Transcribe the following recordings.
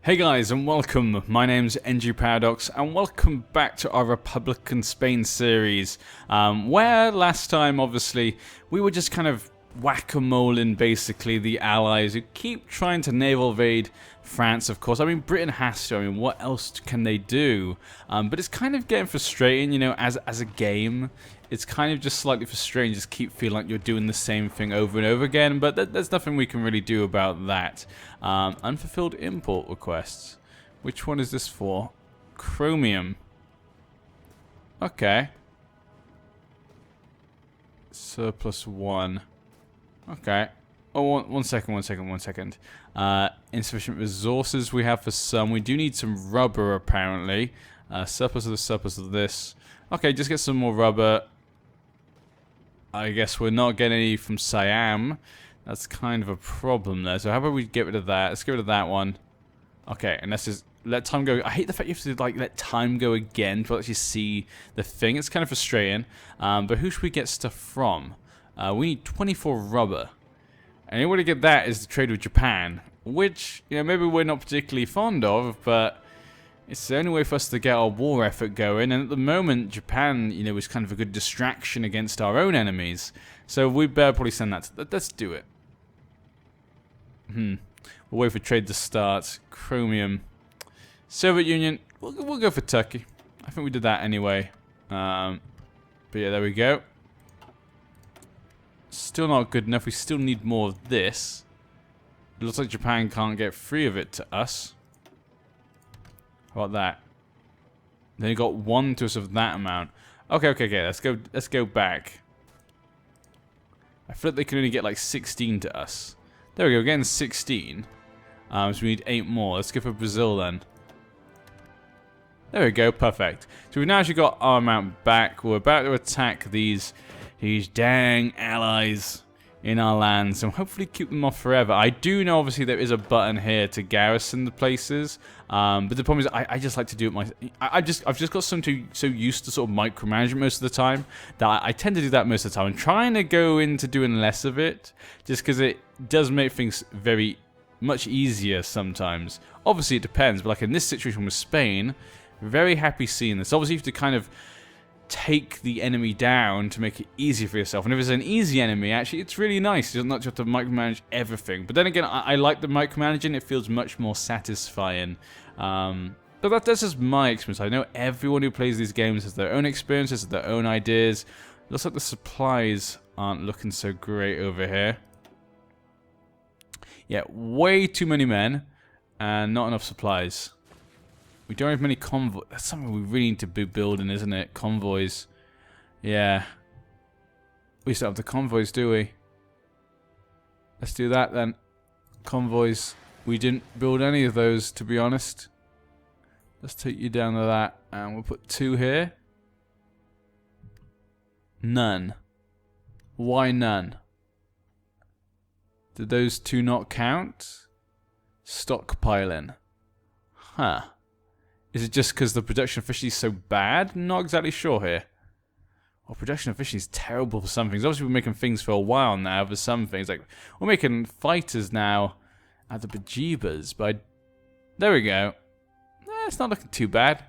Hey guys, and welcome. My name's NG Paradox, and welcome back to our Republican Spain series, where last time, obviously, we were just kind of whack-a-moling basically the allies who keep trying to naval invade France, of course. I mean, Britain has to. I mean, what else can they do? But it's kind of getting frustrating, you know, as a game. It's kind of just slightly frustrating, just keep feeling like you're doing the same thing over and over again, but there's nothing we can really do about that. Unfulfilled import requests. Which one is this for? Chromium. Okay. Surplus 1. Okay. Oh, one second. Insufficient resources we have for some. We do need some rubber, apparently. Surplus of this. Okay, just get some more rubber. I guess we're not getting any from Siam. That's kind of a problem there. So how about we get rid of that? Let's get rid of that one. Okay, and let's just let time go. I hate the fact you have to like let time go again to actually see the thing. It's kind of frustrating. But who should we get stuff from? We need 24 rubber. And the only way to get that is to trade with Japan, which, you know, maybe we're not particularly fond of, but it's the only way for us to get our war effort going, and at the moment, Japan, you know, is kind of a good distraction against our own enemies. So we better probably send that to... Let's do it. We'll wait for trade to start. Chromium. Soviet Union. We'll go for Turkey. I think we did that anyway. But yeah, there we go. Still not good enough. We still need more of this. It looks like Japan can't get free of it to us. How about that? Then you got one to us of that amount. Okay. Let's go back. I feel like they can only get like 16 to us. There we go, getting 16. So we need 8 more. Let's go for Brazil then. There we go, perfect. So we've now actually got our amount back. We're about to attack these dang allies in our lands and hopefully keep them off forever. I do know obviously there is a button here to garrison the places, but the problem is I just like to do it I've just got so used to sort of micromanagement most of the time that I tend to do that most of the time. I'm trying to go into doing less of it just because it does make things very much easier sometimes. Obviously it depends, but like in this situation with Spain, very happy seeing this. Obviously you have to kind of take the enemy down to make it easier for yourself. And if it's an easy enemy, actually, it's really nice. You don't have to micromanage everything. But then again, I like the micromanaging. It feels much more satisfying. But that's just my experience. I know everyone who plays these games has their own experiences, their own ideas. Looks like the supplies aren't looking so great over here. Yeah, way too many men and not enough supplies. We don't have many convoys. That's something we really need to be building, isn't it? Convoys. Yeah. We still have the convoys, do we? Let's do that then. Convoys. We didn't build any of those, to be honest. Let's take you down to that. And we'll put 2 here. None. Why none? Did those 2 not count? Stockpiling. Huh. Is it just because the production efficiency is so bad? Not exactly sure here. Well, production efficiency is terrible for some things. Obviously, we're making things for a while now for some things. Like, we're making fighters now at the bejeebers, but there we go. It's not looking too bad.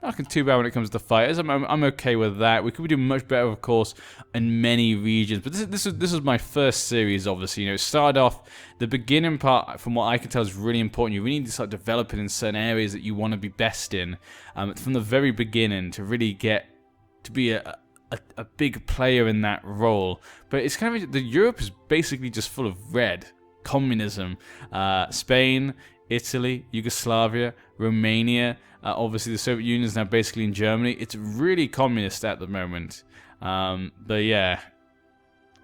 Not looking too bad when it comes to fighters. I'm okay with that. We could be doing much better, of course, in many regions. But this is my first series, obviously. You know, it started off, the beginning part, from what I can tell, is really important. You really need to start developing in certain areas that you want to be best in. From the very beginning, to really get to be a big player in that role. But it's kind of, Europe is basically just full of red. Communism. Spain, Italy, Yugoslavia, Romania, obviously the Soviet Union is now basically in Germany. It's really communist at the moment. But yeah,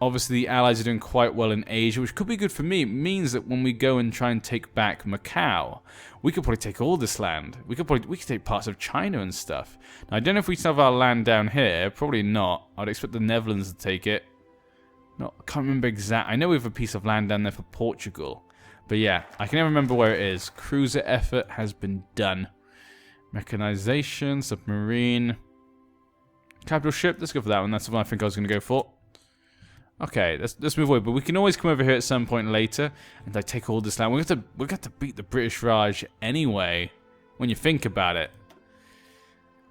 obviously the Allies are doing quite well in Asia, which could be good for me. It means that when we go and try and take back Macau, we could probably take all this land. We could take parts of China and stuff. Now, I don't know if we still have our land down here. Probably not. I'd expect the Netherlands to take it. No, I can't remember exactly. I know we have a piece of land down there for Portugal. But yeah, I can never remember where it is. Cruiser effort has been done. Mechanization, submarine. Capital ship, let's go for that one. That's the one I think I was going to go for. Okay, let's move away. But we can always come over here at some point later and like take all this land. We're going to beat the British Raj anyway, when you think about it.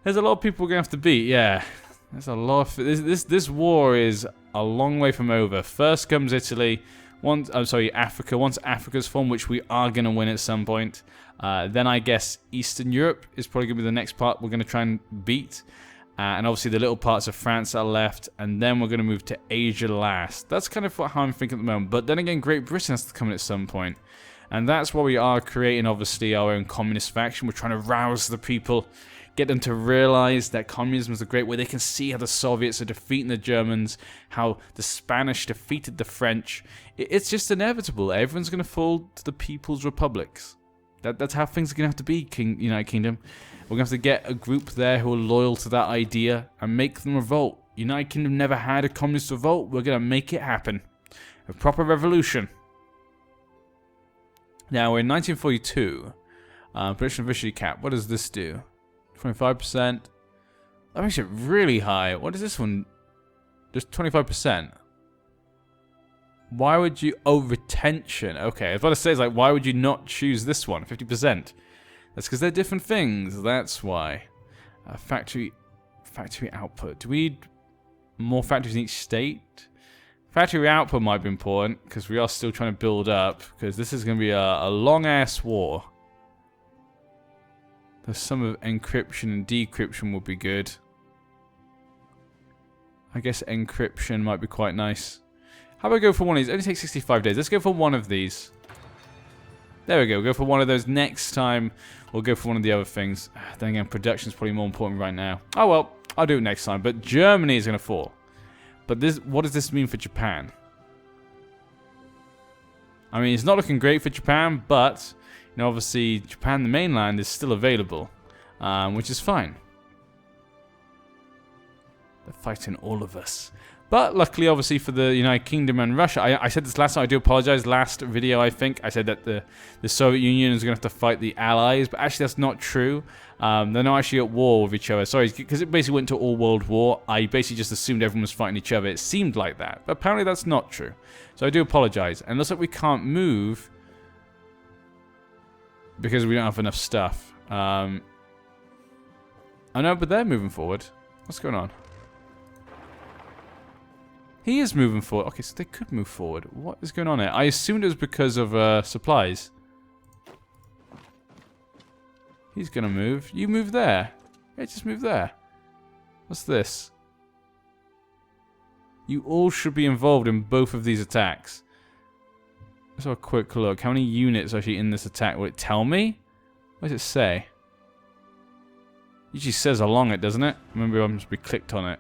There's a lot of people we're going to have to beat, yeah. There's a lot of... This war is a long way from over. First comes Italy. Africa. Once Africa's formed, which we are going to win at some point. Then I guess Eastern Europe is probably going to be the next part we're going to try and beat. And obviously the little parts of France are left. And then we're going to move to Asia last. That's kind of how I'm thinking at the moment. But then again, Great Britain has to come in at some point. And that's why we are creating, obviously, our own communist faction. We're trying to rouse the people. Get them to realize that communism is a great way. They can see how the Soviets are defeating the Germans. How the Spanish defeated the French. It's just inevitable. Everyone's going to fall to the People's Republics. That's how things are going to have to be, United Kingdom. We're going to have to get a group there who are loyal to that idea and make them revolt. United Kingdom never had a communist revolt. We're going to make it happen. A proper revolution. Now, we're in 1942. Production officially cap. What does this do? 25%. That makes it really high. What is this one? Just 25%. Why would you... Oh, retention. Okay, I was about to say, it's like, why would you not choose this one? 50%. That's because they're different things. That's why. Factory output. Do we need more factories in each state? Factory output might be important, because we are still trying to build up, because this is going to be a long-ass war. There's some of encryption and decryption would be good. I guess encryption might be quite nice. How about I go for one of these? It only takes 65 days. Let's go for one of these. There we go. We'll go for one of those. Next time, we'll go for one of the other things. Then again, production is probably more important right now. Oh well, I'll do it next time. But Germany is going to fall. But what does this mean for Japan? I mean, it's not looking great for Japan, but... You know, obviously, Japan, the mainland, is still available, which is fine. They're fighting all of us. But luckily, obviously, for the United Kingdom and Russia, I said this last time, I do apologize, last video, I think, I said that the Soviet Union is going to have to fight the Allies, but actually that's not true. They're not actually at war with each other. Sorry, because it basically went to all world war. I basically just assumed everyone was fighting each other. It seemed like that, but apparently that's not true. So I do apologize. And it looks like we can't move... because we don't have enough stuff. I know, but they're moving forward. What's going on? He is moving forward. Okay, so they could move forward. What is going on here? I assumed it was because of supplies. He's going to move. You move there. Yeah, just move there. What's this? You all should be involved in both of these attacks. Let's have a quick look. How many units are actually in this attack? Will it tell me? What does it say? Usually says along it, doesn't it? Remember, I must be clicked on it.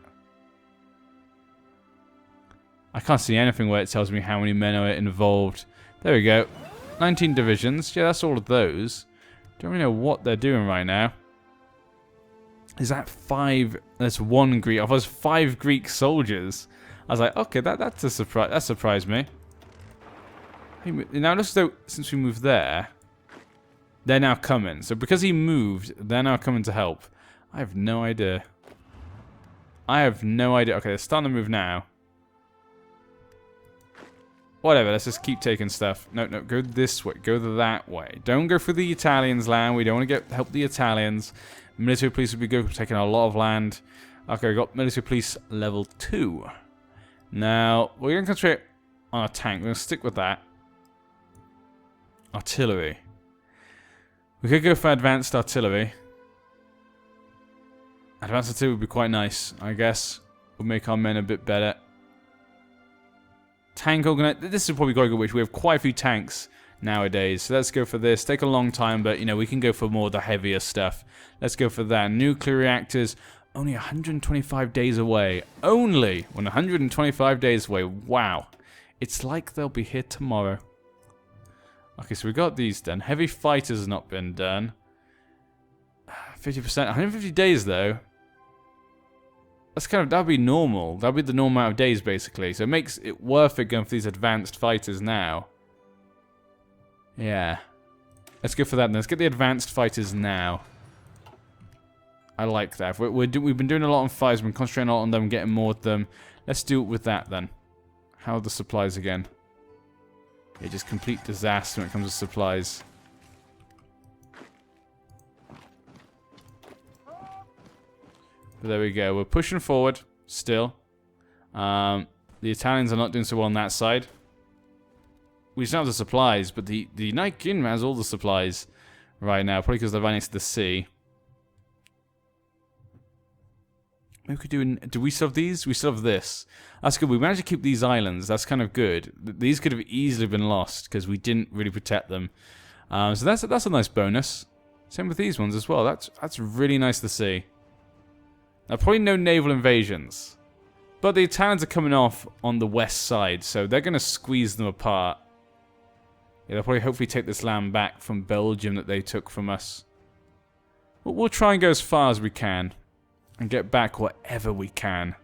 I can't see anything where it tells me how many men are involved. There we go. 19 divisions. Yeah, that's all of those. Don't really know what they're doing right now. Is that 5? That's 1 Greek. I thought it was 5 Greek soldiers. I was like, okay, that's a surprise. That surprised me. Now, looks as though since we moved there, they're now coming. So because he moved, they're now coming to help. I have no idea. I have no idea. Okay, they're starting to move now. Whatever, let's just keep taking stuff. No, go this way. Go that way. Don't go for the Italians' land. We don't want to help the Italians. Military police would be good for taking a lot of land. Okay, we got military police level 2. Now, we're going to concentrate on a tank. We're going to stick with that. Artillery. We could go for advanced artillery. Advanced artillery would be quite nice, I guess. Would make our men a bit better. Tank organization. This is probably quite a good wish. We have quite a few tanks nowadays. So let's go for this. Take a long time, but you know, we can go for more of the heavier stuff. Let's go for that. Nuclear reactors. Only 125 days away. Only 125 days away. Wow. It's like they'll be here tomorrow. Okay, so we got these done. Heavy fighters has not been done. 50%. 150 days, though. That's that'd be normal. That'd be the normal amount of days, basically. So it makes it worth it going for these advanced fighters now. Yeah. Let's go for that then. Let's get the advanced fighters now. I like that. We've been doing a lot on fighters. We've been concentrating a lot on them, getting more of them. Let's do it with that then. How are the supplies again? Yeah, just complete disaster when it comes to supplies. But there we go. We're pushing forward still. The Italians are not doing so well on that side. We just don't have the supplies, but the United Kingdom has all the supplies right now, probably because they're right next to the sea. Maybe we could do we still have these? We still have this. That's good. We managed to keep these islands. That's kind of good. These could have easily been lost because we didn't really protect them. So that's a nice bonus. Same with these ones as well. That's really nice to see. Now, probably no naval invasions. But the Italians are coming off on the west side, so they're going to squeeze them apart. Yeah, they'll probably hopefully take this land back from Belgium that they took from us. But we'll try and go as far as we can. And get back whatever we can.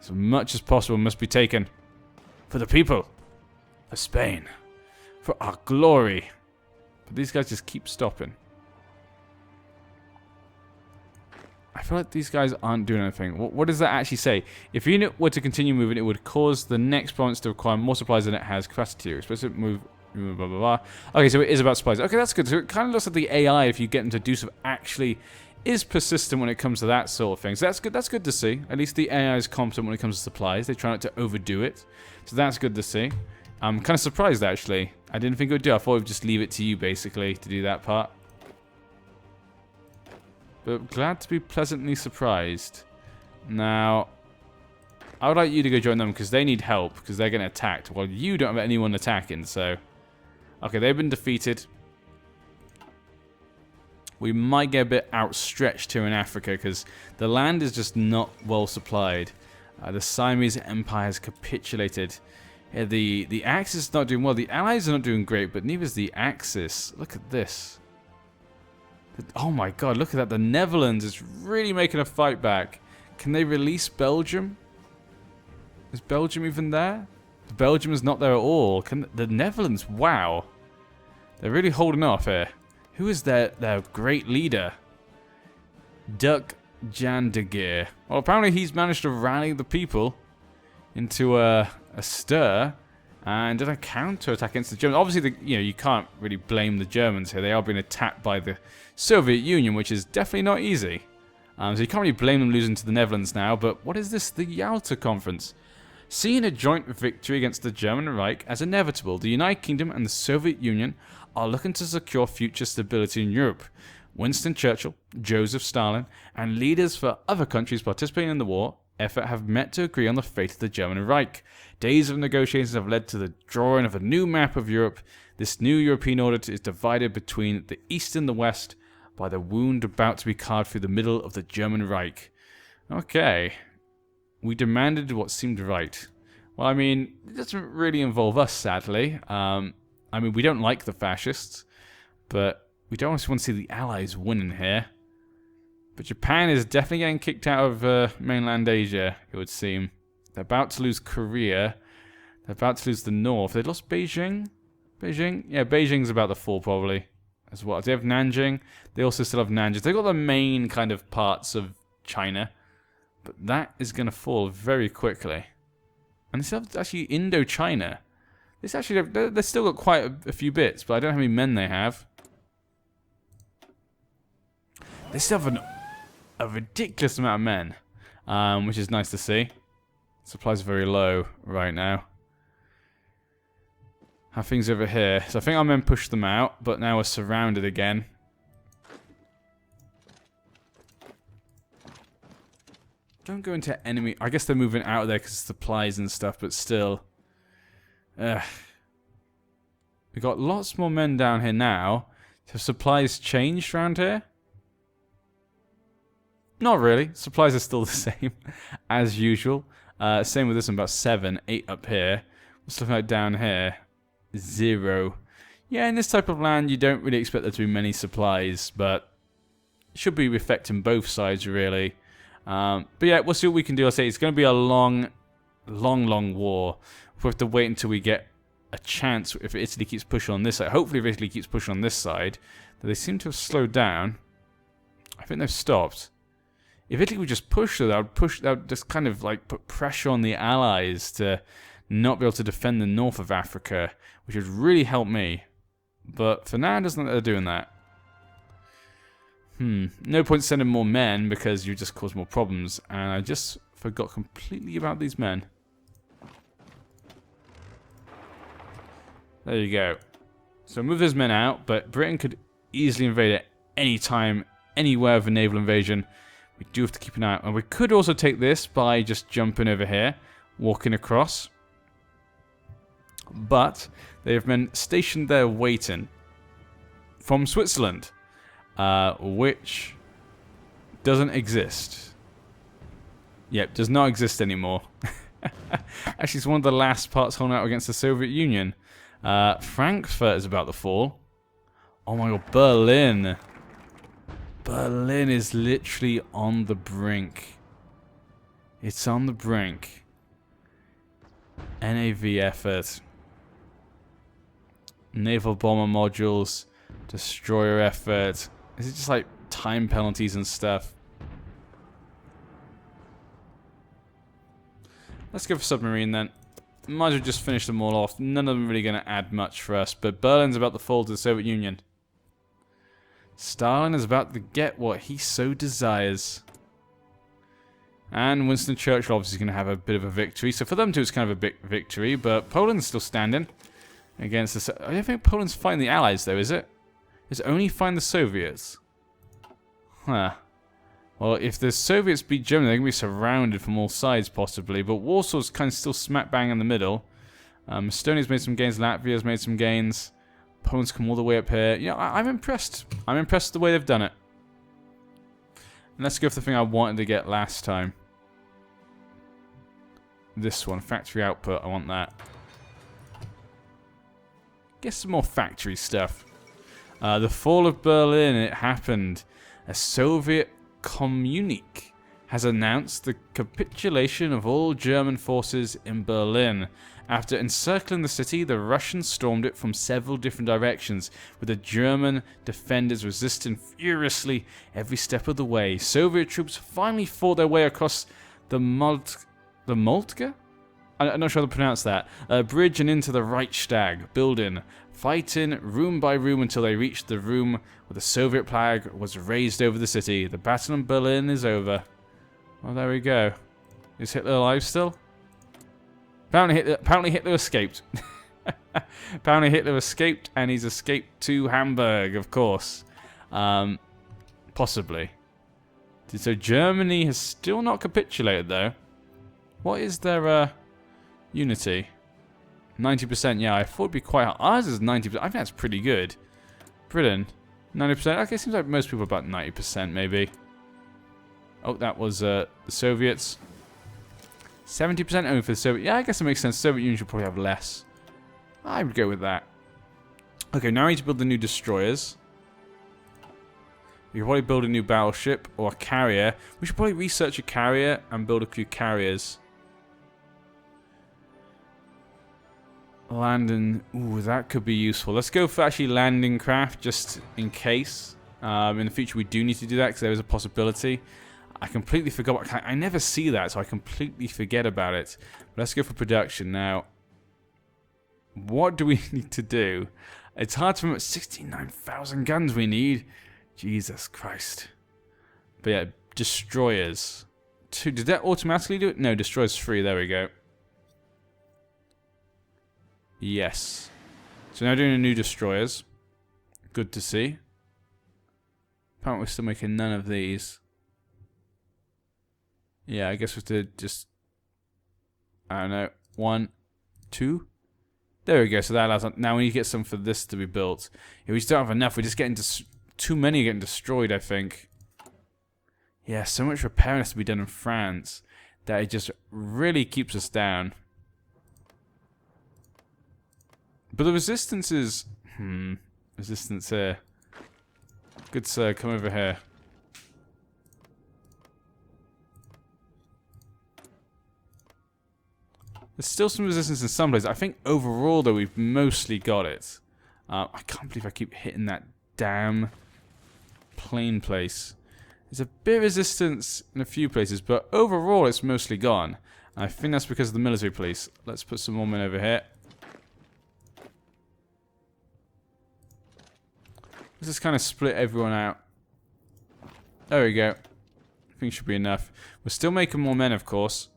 As much as possible must be taken. For the people. For Spain. For our glory. But these guys just keep stopping. I feel like these guys aren't doing anything. What does that actually say? If a unit were to continue moving, it would cause the next province to require more supplies than it has capacity to. It's supposed to move... Blah, blah, blah. Okay, so it is about supplies. Okay, that's good. So it kind of looks like the AI, if you get them to do stuff, actually is persistent when it comes to that sort of thing. So that's good. That's good to see. At least the AI is competent when it comes to supplies. They try not to overdo it. So that's good to see. I'm kind of surprised, actually. I didn't think it would do. I thought it would just leave it to you, basically, to do that part. But glad to be pleasantly surprised. Now, I would like you to go join them because they need help because they're getting attacked. Well, you don't have anyone attacking, so... Okay, they've been defeated. We might get a bit outstretched here in Africa because the land is just not well supplied. The Siamese Empire has capitulated. Yeah, the Axis is not doing well. The Allies are not doing great, but neither is the Axis. Look at this. Oh my god, look at that. The Netherlands is really making a fight back. Can they release Belgium? Is Belgium even there? Belgium is not there at all. Can the Netherlands? Wow. They're really holding off here. Who is their great leader? Duck Jan de Geer. Well, apparently he's managed to rally the people into a stir and did a counter-attack against the Germans. Obviously, you can't really blame the Germans here. They are being attacked by the Soviet Union, which is definitely not easy. So you can't really blame them losing to the Netherlands now. But what is this? The Yalta Conference. Seeing a joint victory against the German Reich as inevitable, the United Kingdom and the Soviet Union are looking to secure future stability in Europe. Winston Churchill, Joseph Stalin, and leaders for other countries participating in the war effort have met to agree on the fate of the German Reich. Days of negotiations have led to the drawing of a new map of Europe. This new European order is divided between the East and the West by the wound about to be carved through the middle of the German Reich. Okay. We demanded what seemed right. Well, I mean, it doesn't really involve us, sadly. I mean, we don't like the fascists, but we don't want to see the Allies winning here. But Japan is definitely getting kicked out of mainland Asia, it would seem. They're about to lose Korea. They're about to lose the North. They lost Beijing? Beijing? Yeah, Beijing's about to fall, probably, as well. They have Nanjing. They also still have Nanjing. They've got the main kind of parts of China. But that is going to fall very quickly. And they still have actually Indochina. This actually, they've still got quite a few bits, but I don't know how many men they have. They still have a ridiculous amount of men, which is nice to see. Supplies are very low right now. How things over here? So I think our men pushed them out, but now we're surrounded again. Don't go into enemy... I guess they're moving out of there because of supplies and stuff, but still. We've got lots more men down here now. Have supplies changed around here? Not really. Supplies are still the same as usual. Same with this one, about 7, 8 up here. What's looking like down here? 0. Yeah, in this type of land, you don't really expect there to be many supplies, but it should be affecting both sides, really. But yeah, we'll see what we can do. I'll say it's going to be a long war. We'll have to wait until we get a chance if Italy keeps pushing on this side. Hopefully if Italy keeps pushing on this side. They seem to have slowed down. I think they've stopped. If Italy would just push, though, that would just kind of like put pressure on the Allies to not be able to defend the north of Africa, which would really help me. But for now, it doesn't look like they're doing that. No point sending more men because you just cause more problems. And I just forgot completely about these men. There you go. So move those men out, but Britain could easily invade at any time, anywhere with a naval invasion. We do have to keep an eye out. And we could also take this by just jumping over here, walking across. But they have been stationed there waiting from Switzerland, which doesn't exist. Yep, does not exist anymore. Actually, it's one of the last parts holding out against the Soviet Union. Frankfurt is about to fall. Oh my god, Berlin. Berlin is literally on the brink. It's on the brink. NAV effort. Naval bomber modules. Destroyer effort. Is it just like time penalties and stuff? Let's go for submarine then. Might as well just finish them all off. None of them really going to add much for us. But Berlin's about to fall to the Soviet Union. Stalin is about to get what he so desires. And Winston Churchill obviously is going to have a bit of a victory. So for them too, it's kind of a big victory. But Poland's still standing against the... I don't think Poland's fighting the Allies though, is it? It's only fighting the Soviets. Huh. Well, if the Soviets beat Germany, they're going to be surrounded from all sides possibly. But Warsaw's kind of still smack bang in the middle. Estonia's made some gains. Latvia's made some gains. Poland's come all the way up here. You know, I'm impressed. I'm impressed with the way they've done it. And let's go for the thing I wanted to get last time. This one, factory output. I want that. Get some more factory stuff. The fall of Berlin, it happened. A Soviet communique has announced the capitulation of all German forces in Berlin. After encircling the city, the Russians stormed it from several different directions, with the German defenders resisting furiously every step of the way. Soviet troops finally fought their way across the Moltke? I'm not sure how to pronounce that. Bridge and into the Reichstag building, fighting room by room until they reached the room where the Soviet flag was raised over the city. The battle in Berlin is over. Well, there we go. Is Hitler alive still? Apparently Hitler escaped. Apparently Hitler escaped, and he's escaped to Hamburg, of course. Possibly. So Germany has still not capitulated, though. What is their unity? 90%, yeah, I thought it'd be quite high. Ours is 90%. I think that's pretty good. Britain, 90%. Okay, seems like most people are about 90%, maybe. Oh, that was the Soviets. 70% only for the Soviet. Yeah, I guess it makes sense. Soviet Union should probably have less. I would go with that. Okay, now we need to build the new destroyers. We could probably build a new battleship or a carrier. We should probably research a carrier and build a few carriers. Landing. Ooh, that could be useful. Let's go for actually landing craft just in case. In the future we do need to do that because there is a possibility. I completely forgot. I never see that, so I completely forget about it. But let's go for production now. What do we need to do? It's hard to remember. 69,000 guns we need. Jesus Christ. But yeah, destroyers. Did that automatically do it? No, destroyers 3. There we go. Yes. So now doing a new destroyers. Good to see. Apparently we're still making none of these. Yeah, I guess we have to just... I don't know. 1, 2. There we go. So that allows... Now we need to get some for this to be built. Yeah, we just don't have enough. We're just getting... Too many getting destroyed, I think. Yeah, so much repairing has to be done in France that it just really keeps us down. But the resistance is... Resistance here. Good sir, come over here. There's still some resistance in some places. I think overall, though, we've mostly got it. I can't believe I keep hitting that damn plane place. There's a bit of resistance in a few places, but overall, it's mostly gone. I think that's because of the military police. Let's put some more men over here. Let's just kind of split everyone out. There we go. I think should be enough. We're still making more men, of course.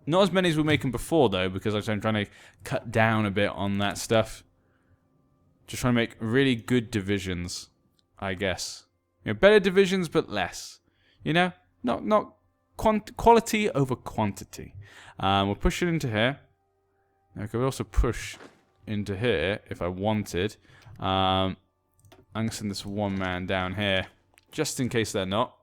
Not as many as we were making before, though, because I'm trying to cut down a bit on that stuff. Just trying to make really good divisions, I guess. You know, better divisions, but less. You know? Not quality over quantity. We'll push it into here. I could also push into here if I wanted. I'm going to send this one man down here, just in case they're not.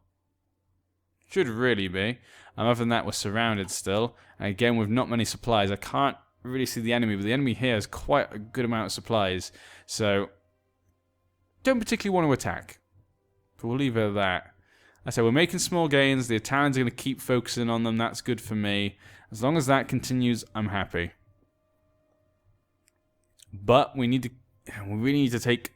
Should really be. Other than that, we're surrounded still. And again, with not many supplies, I can't really see the enemy, but the enemy here has quite a good amount of supplies. So, don't particularly want to attack. But we'll leave it at that. I say we're making small gains. The Italians are going to keep focusing on them. That's good for me. As long as that continues, I'm happy. But we really need to take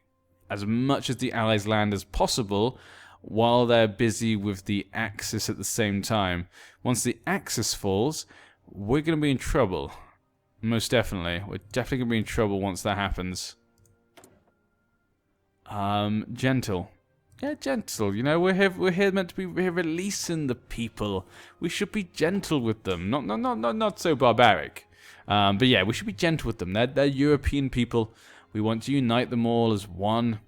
as much of the Allies' land as possible while they're busy with the Axis at the same time. Once the Axis falls, we're going to be in trouble. Most definitely. We're definitely going to be in trouble once that happens. Gentle. Yeah, gentle. You know, we're here meant to be releasing the people. We should be gentle with them. Not so barbaric. But yeah, we should be gentle with them. They're European people. We want to unite them all as one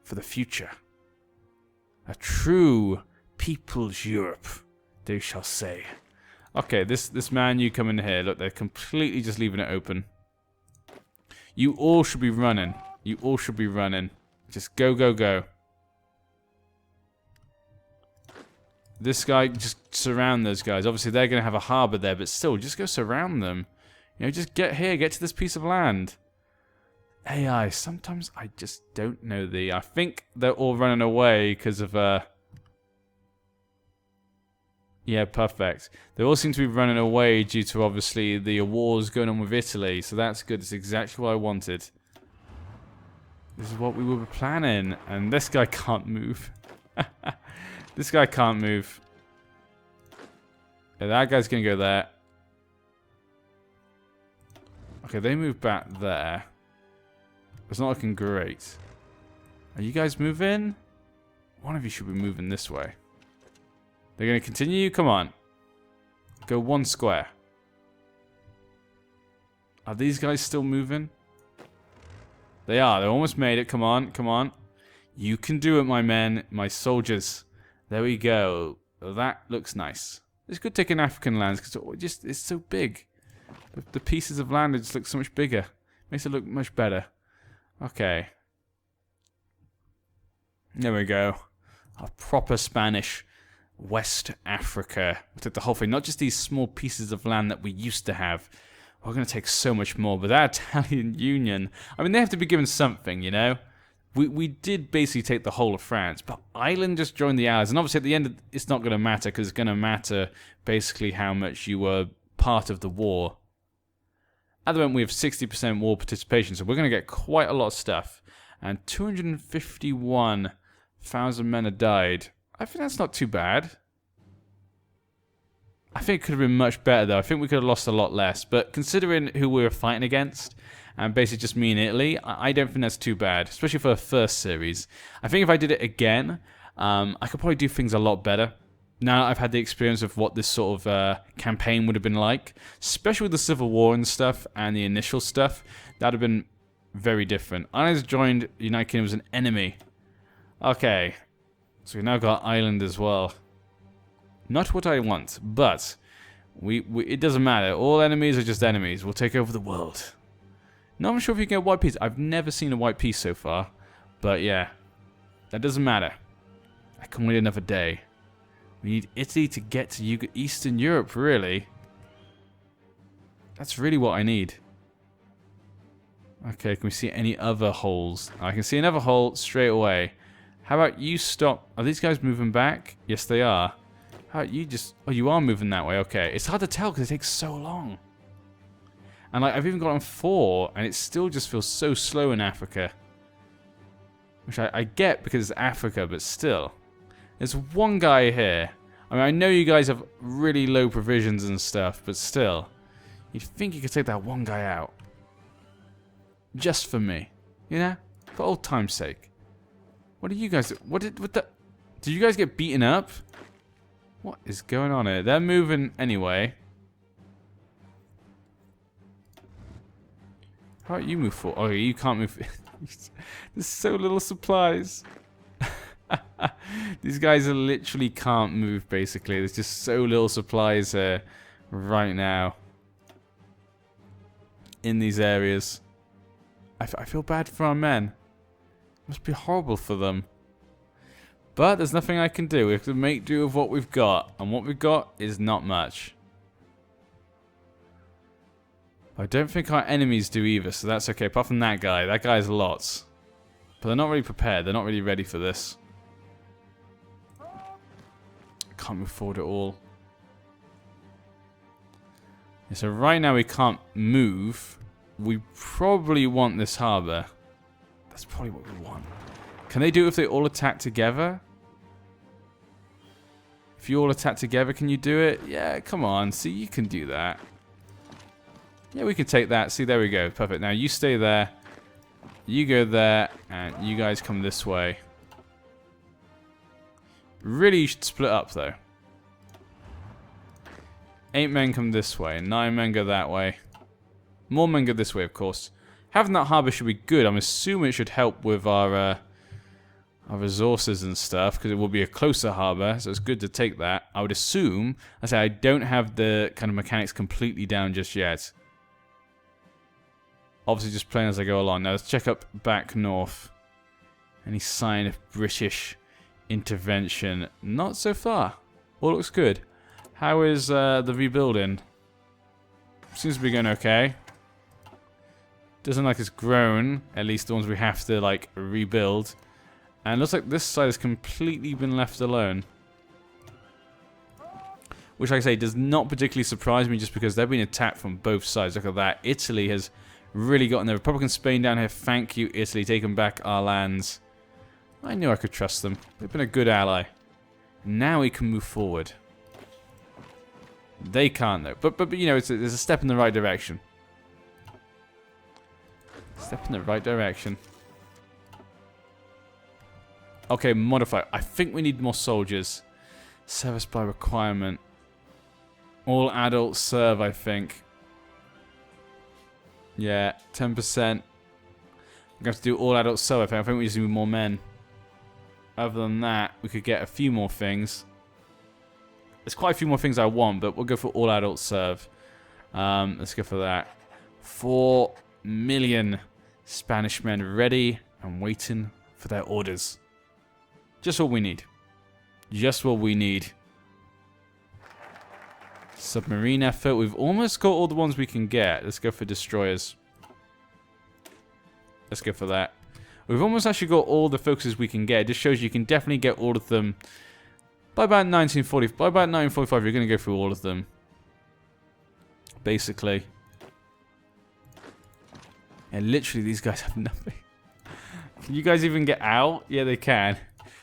for the future. A true people's Europe, they shall say. Okay, this man, you come in here. Look, they're completely just leaving it open. You all should be running. You all should be running. Just go, go, go. This guy, just surround those guys. Obviously, they're going to have a harbor there, but still, just go surround them. You know, just get here, get to this piece of land. AI, sometimes I just don't know I think they're all running away because of, yeah, perfect. They all seem to be running away due to, obviously, the wars going on with Italy, so that's good. It's exactly what I wanted. This is what we were planning, and this guy can't move. This guy can't move. Yeah, that guy's going to go there. Okay, they move back there. It's not looking great. Are you guys moving? One of you should be moving this way. They're going to continue? Come on. Go one square. Are these guys still moving? They are. They almost made it. Come on. Come on. You can do it, my men. My soldiers. There we go. That looks nice. It's good taking African lands because it's so big. The pieces of land just look so much bigger. Makes it look much better. Okay. There we go. A proper Spanish West Africa. We took the whole thing. Not just these small pieces of land that we used to have. We're going to take so much more. But that Italian Union, I mean, they have to be given something, you know? We did basically take the whole of France, but Ireland just joined the Allies. And obviously at the end, it's not going to matter, because it's going to matter basically how much you were part of the war. At the moment, we have 60% war participation, so we're going to get quite a lot of stuff. And 251,000 men have died. I think that's not too bad. I think it could have been much better, though. I think we could have lost a lot less. But considering who we were fighting against, and basically just me and Italy, I don't think that's too bad, especially for the first series. I think if I did it again, I could probably do things a lot better. Now I've had the experience of what this sort of campaign would have been like, especially with the Civil War and stuff, and the initial stuff, that would have been very different. Ireland's joined the United Kingdom as an enemy. Okay, so we've now got Ireland as well. Not what I want, but it doesn't matter. All enemies are just enemies. We'll take over the world. Not sure if you can get white peace. I've never seen a white peace so far. But yeah, that doesn't matter. I can wait another day. We need Italy to get to Eastern Europe, really. That's really what I need. Okay, can we see any other holes? I can see another hole straight away. How about you stop? Are these guys moving back? Yes, they are. How about you just... Oh, you are moving that way. Okay. It's hard to tell because it takes so long. And like, I've even got on 4, and it still just feels so slow in Africa. Which I get because it's Africa, but still. There's one guy here. I mean, I know you guys have really low provisions and stuff, but still. You'd think you could take that one guy out. Just for me. You know? For old time's sake. What are you guys... What the... Did you guys get beaten up? What is going on here? They're moving anyway. How about you move forward? Oh, you can't move... There's so little supplies. These guys are literally can't move, basically. There's just so little supplies here right now. In these areas. I feel bad for our men. It must be horrible for them. But there's nothing I can do. We have to make do with what we've got. And what we've got is not much. I don't think our enemies do either, so that's okay. Apart from that guy. That guy has lots. But they're not really prepared. They're not really ready for this. Can't move forward at all. Yeah, so right now we can't move. We probably want this harbour. That's probably what we want. Can they do it if they all attack together? If you all attack together, can you do it? Yeah, come on. See, you can do that. Yeah, we can take that. See, there we go. Perfect. Now, you stay there. You go there. And you guys come this way. Really, you should split up, though. 8 men come this way. 9 men go that way. More men go this way, of course. Having that harbour should be good. I'm assuming it should help with our resources and stuff, because it will be a closer harbour, so it's good to take that. I would assume. I say I don't have the kind of mechanics completely down just yet. Obviously, just playing as I go along. Now let's check up back north. Any sign of British intervention? Not so far. All looks good. How is the rebuilding? Seems to be going okay. Doesn't look like it's grown. At least the ones we have to like rebuild. And it looks like this side has completely been left alone. Which, like I say, does not particularly surprise me just because they're being attacked from both sides. Look at that. Italy has really gotten the Republican Spain down here. Thank you, Italy, taking back our lands. I knew I could trust them. They've been a good ally. Now we can move forward. They can't, though. But you know, it's a step in the right direction. Step in the right direction. Okay, modify. I think we need more soldiers. Service by requirement. All adults serve, I think. Yeah, 10%. I'm going to have to do all adults serve, I think we just need more men. Other than that, we could get a few more things. There's quite a few more things I want, but we'll go for all adults serve. Let's go for that. 4 million Spanish men ready and waiting for their orders. Just what we need. Just what we need. Submarine effort. We've almost got all the ones we can get. Let's go for destroyers. Let's go for that. We've almost actually got all the focuses we can get. It just shows you can definitely get all of them. By about 1940, by about 1945, you're going to go through all of them. Basically. And literally, these guys have nothing. Can you guys even get out? Yeah, they can.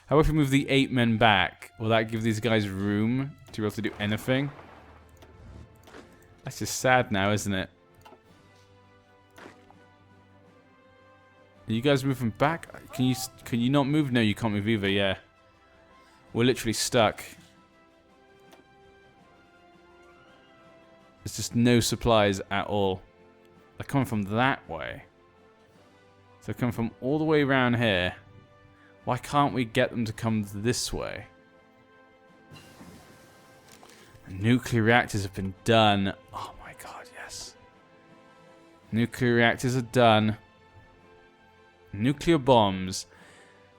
How about if we move the 8 men back? Will that give these guys room to be able to do anything? That's just sad now, isn't it? Are you guys moving back? Can you not move? No, you can't move either, yeah. We're literally stuck. There's just no supplies at all. They're coming from that way. So they're coming from all the way around here. Why can't we get them to come this way? Nuclear reactors have been done. Oh my god, yes. Nuclear reactors are done. Nuclear bombs.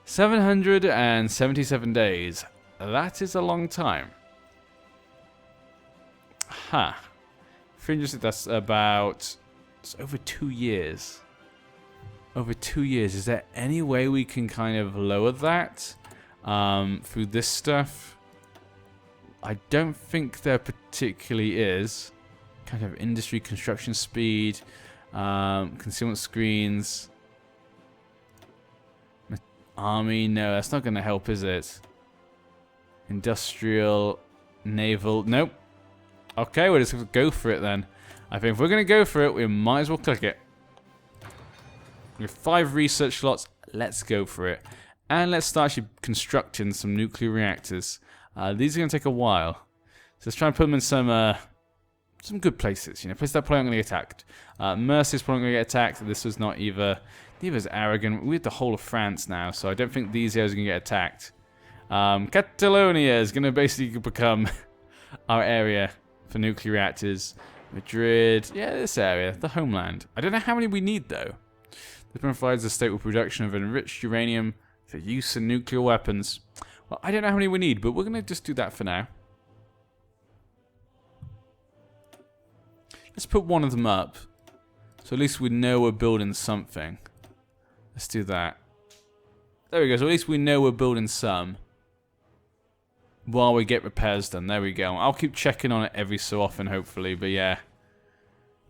777 days. That is a long time. Huh. 300, that's about... It's over 2 years. Over 2 years. Is there any way we can kind of lower that through this stuff? I don't think there particularly is. Kind of industry construction speed, concealment screens, army. No, that's not going to help, is it? Industrial. Naval. Nope. Okay, we're just going to go for it then. I think if we're going to go for it, we might as well click it. We have 5 research slots. Let's go for it. And let's start actually constructing some nuclear reactors. These are going to take a while. So let's try and put them in some good places. You know, places that probably aren't going to get attacked. Mercy's probably going to get attacked. This was not either. Neither is arrogant. We have the whole of France now, so I don't think these areas are going to get attacked. Catalonia is going to basically become our area for nuclear reactors. Madrid, yeah, this area, the homeland. I don't know how many we need though. This provides a stable production of enriched uranium for use in nuclear weapons. Well, I don't know how many we need, but we're going to just do that for now. Let's put one of them up, so at least we know we're building something. Let's do that. There we go, so at least we know we're building some. While we get repairs done, there we go. I'll keep checking on it every so often, hopefully, but yeah.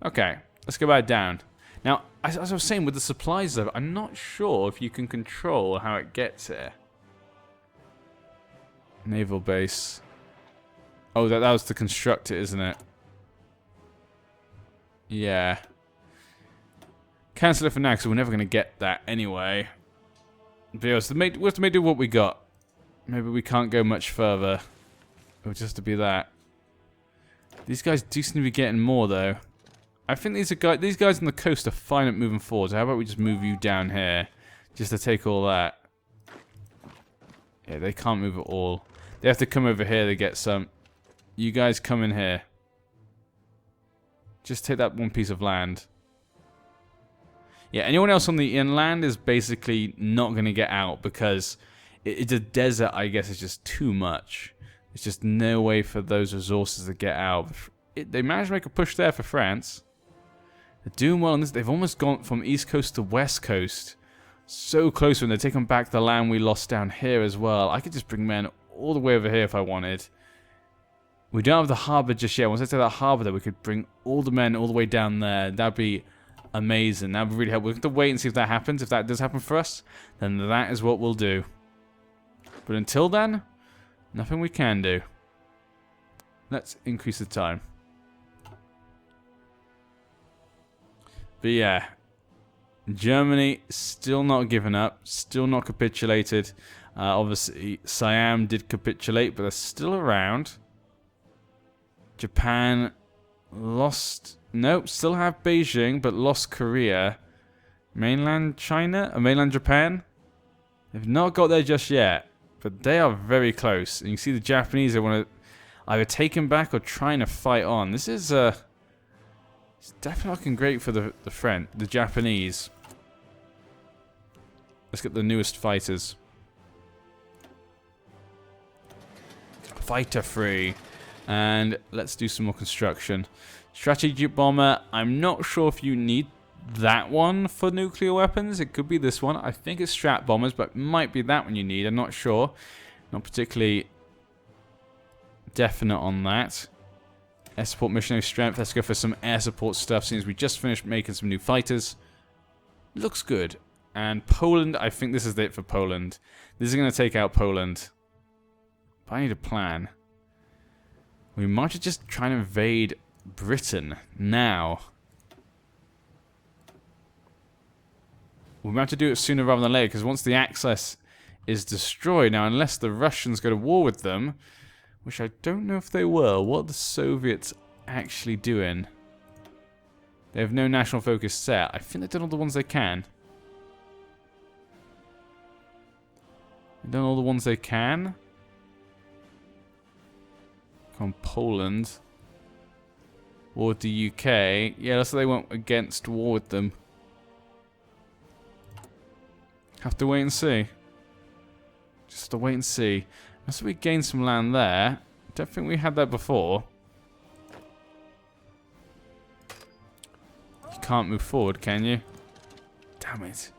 Okay, let's go back down. Now, as I was saying, with the supplies, though, I'm not sure if you can control how it gets here. Naval base. Oh, that was to construct it, isn't it? Yeah. Cancel it for now, because we're never going to get that anyway. But yeah, we have to make do what we got. Maybe we can't go much further. It would just to be that. These guys do seem to be getting more, though. I think these guys on the coast are fine at moving forward. So how about we just move you down here, just to take all that? Yeah, they can't move at all. They have to come over here to get some. You guys come in here. Just take that one piece of land. Yeah, anyone else on the inland is basically not going to get out because it's a desert, I guess, is just too much. There's just no way for those resources to get out. They managed to make a push there for France. They're doing well on this. They've almost gone from east coast to west coast. So close when they're taking back the land we lost down here as well. I could just bring men all the way over here if I wanted. We don't have the harbour just yet. Once I take that harbour there, we could bring all the men all the way down there. That'd be amazing. That would really help. We have to wait and see if that happens. If that does happen for us, then that is what we'll do. But until then, nothing we can do. Let's increase the time. But yeah, Germany still not giving up, still not capitulated. Obviously, Siam did capitulate, but they're still around. Japan lost. Nope, still have Beijing, but lost Korea. Mainland China? Or mainland Japan? They've not got there just yet, but they are very close. And you can see the Japanese, they want to either take him back or trying to fight on. This is it's definitely looking great for the Japanese. Let's get the newest fighters. Fighter free. And let's do some more construction. Strategic bomber. I'm not sure if you need that one for nuclear weapons. It could be this one. I think it's strat bombers, but it might be that one you need. I'm not sure. Not particularly definite on that. Air support missionary strength. Let's go for some air support stuff since we just finished making some new fighters. Looks good. And Poland, I think this is it for Poland. This is going to take out Poland. But I need a plan. We might just try and invade Britain now. We might have to do it sooner rather than later, because once the Axis is destroyed, now unless the Russians go to war with them, which I don't know if they will, what are the Soviets actually doing? They have no national focus set. I think they've done all the ones they can. They've done all the ones they can. On Poland. War with the UK. Yeah, that's why they went against war with them. Have to wait and see. Just have to wait and see. Unless we gain some land there. Don't think we had that before. You can't move forward, can you? Damn it.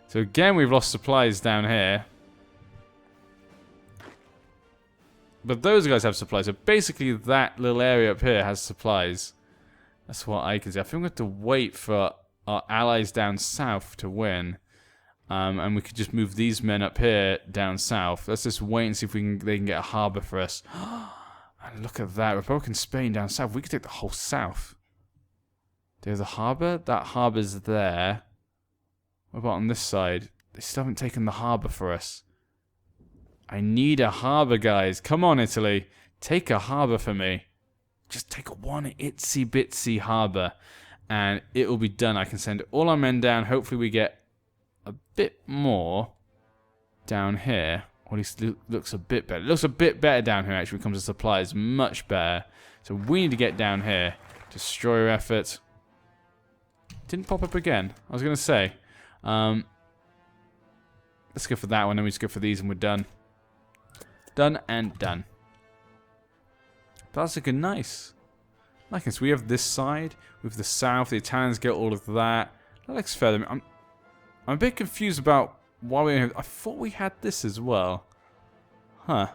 So again, we've lost supplies down here. But those guys have supplies. So basically that little area up here has supplies. That's what I can see. I think we have to wait for our allies down south to win. And we could just move these men up here down south. Let's just wait and see if they can get a harbour for us. And look at that. Republican Spain down south. We could take the whole south. There's a harbour. That harbour's there. What about on this side? They still haven't taken the harbour for us. I need a harbour, guys. Come on, Italy. Take a harbour for me. Just take one itsy-bitsy harbour. And it will be done. I can send all our men down. Hopefully we get a bit more down here. Or at least it looks a bit better. It looks a bit better down here, actually, when it comes to supplies. Much better. So we need to get down here. Destroyer effort. Didn't pop up again. I was going to say. Let's go for that one. Then we just go for these and we're done. Done and done. That's looking nice. Like this, we have this side with the south. The Italians get all of that. That looks fair. I'm a bit confused about why we have. I thought we had this as well. Huh?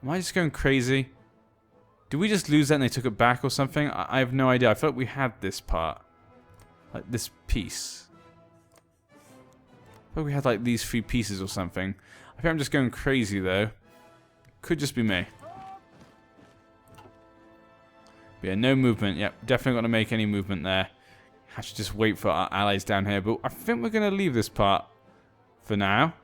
Am I just going crazy? Did we just lose that and they took it back or something? I have no idea. I felt like we had this part, like this piece. I thought we had like these 3 pieces or something. I think I'm just going crazy though. Could just be me. But yeah, no movement. Yep, definitely got to make any movement there. Have to just wait for our allies down here. But I think we're going to leave this part for now.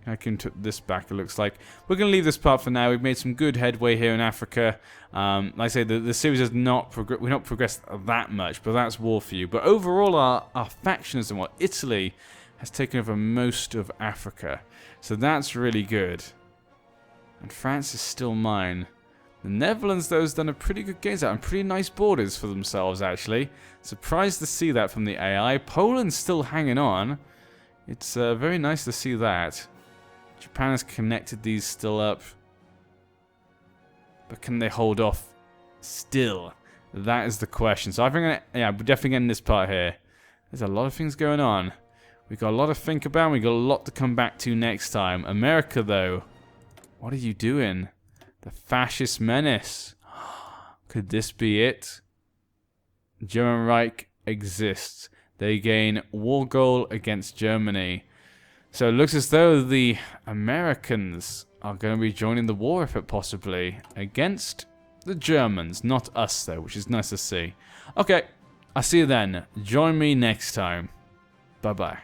I can took this back, it looks like. We're going to leave this part for now. We've made some good headway here in Africa. Like I say, the series has not progressed that much, but that's war for you. But overall, our factions and Italy has taken over most of Africa. So that's really good. And France is still mine. The Netherlands, though, has done a pretty good games out and pretty nice borders for themselves, actually. Surprised to see that from the AI. Poland's still hanging on. It's very nice to see that. Japan has connected these still up. But can they hold off still? That is the question. So I think, yeah, we're definitely getting this part here. There's a lot of things going on. We've got a lot to think about. We've got a lot to come back to next time. America, though. What are you doing? The fascist menace. Could this be it? German Reich exists. They gain war goal against Germany. So it looks as though the Americans are going to be joining the war effort possibly against the Germans. Not us though, which is nice to see. Okay, I'll see you then. Join me next time. Bye-bye.